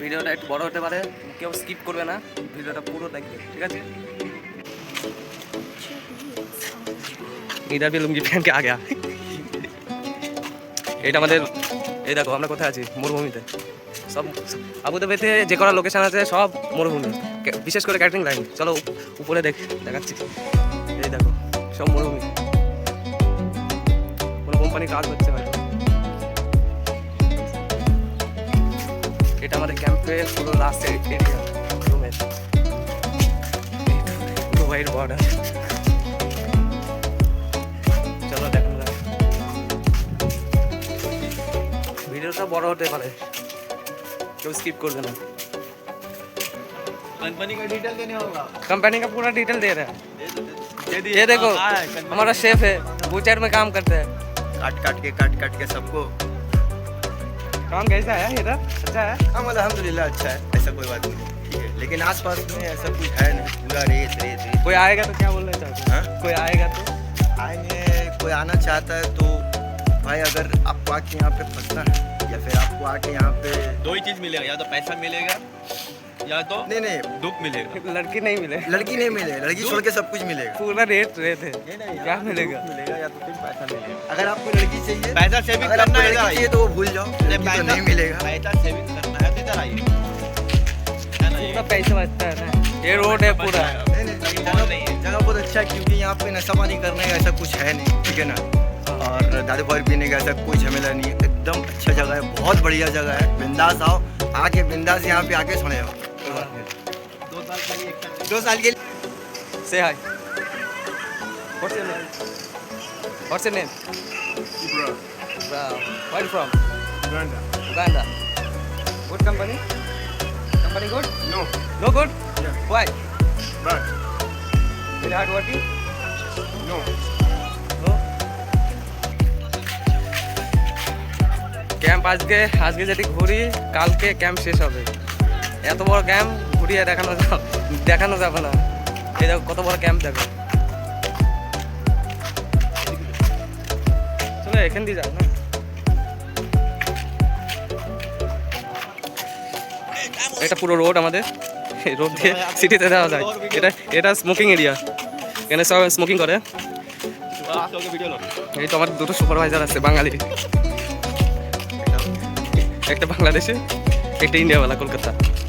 ভিডিওটা একটু বড় হতে পারে, কেউ স্কিপ করবে না, ভিডিওটা পুরো দেখবে, ঠিক আছে? इधर भी लुंगी पहन के आ गया। এটা আমাদের, এই দেখো আমরা কোথায় আছি, মরুভূমিতে। সব আবুধাবিতে যে কটা লোকেশন আছে সব মরুভূমি, বিশেষ করে ক্যাটারিং লাইন। চলো উপরে দেখাচ্ছি, এই দেখো সব মরুভূমি, কোনো কোম্পানির কাজ হচ্ছে হয়তো। এটা আমাদের ক্যাম্পের পুরো লাস্ট এরিয়া, রুমের দুবাইয়ের বর্ডার। চলো দেখো, ভিডিওটা বড় হতে পারে, কেউ स्किप कर देना। कंपनी का डिटेल देने होगा, कंपनी का पूरा डिटेल दे रहा है। ये देखो हमारा शेफ है, बूचर में काम करते हैं। काट के सबको। काम कैसा है इधर? अच्छा है? हम अल्हम्दुलिल्लाह अच्छा है, ऐसा कोई बात नहीं, ठीक है। लेकिन आसपास में ऐसा कुछ है नहीं, पूरा रेत। कोई आएगा तो क्या बोलना चाहते हैं? कोई आएगा तो आएंगे, कोई आना चाहता है तो भाई, अगर आपको आके यहाँ पे फंसना है या फिर आपको आके यहाँ पे दो ही चीज मिलेगा, या तो पैसा मिलेगा या तो नहीं दुख मिलेगा। लड़की नहीं मिले, लड़की नहीं मिले, लड़की छोड़ के सब कुछ मिलेगा। पूरा रेत है, क्या मिलेगा? मिलेगा या तो फिर पैसा मिलेगा। अगर आपको लड़की चाहिए, पैसा सेविंग अगर करना आपको है लड़की इधर चाहिए आइए। तो वो भूल जाओ, लड़की तो नहीं मिलेगा। पैसा सेविंग करना है तो इधर आइए, है ना? पूरा पैसा बचता है ना, ये रोड है पूरा। जगह बहुत अच्छा है, क्योंकि यहाँ पे नशाबानी करने का ऐसा कुछ है नहीं, ठीक है ना। और दारू फारू पीने का ऐसा कोई झमेला नहीं है, एकदम अच्छा जगह है, बहुत बढ़िया जगह है। बिंदास आओ, आके बिंदास यहाँ पे आके सोने जाओ। 2 साल के लिए Say hi. What's your name? What's your name? Ibrahim. Wow. Where are you from? Uganda. Uganda. Good company? Company good? No. No good? Yeah. Why? Bad. Very hard working? No. No? Camp আজকে যদি ঘুরি, কালকে camp শেষ হবে। এত বড় camp ঘুরিয়ে দেখানো যাবে না। এই দেখো কত বড় ক্যাম্প, দেখো। চলো এখান দিয়ে যাও না, এটা পুরো রোড আমাদের, এই রোড দিয়ে সিটিতে যাওয়া যায়। এটা স্মোকিং এরিয়া, এখানে সব স্মোকিং করে। এই তো আমার দুটো সুপারভাইজার আছে বাঙালি, একটা বাংলাদেশে, একটা ইন্ডিয়াওয়ালা কলকাতা।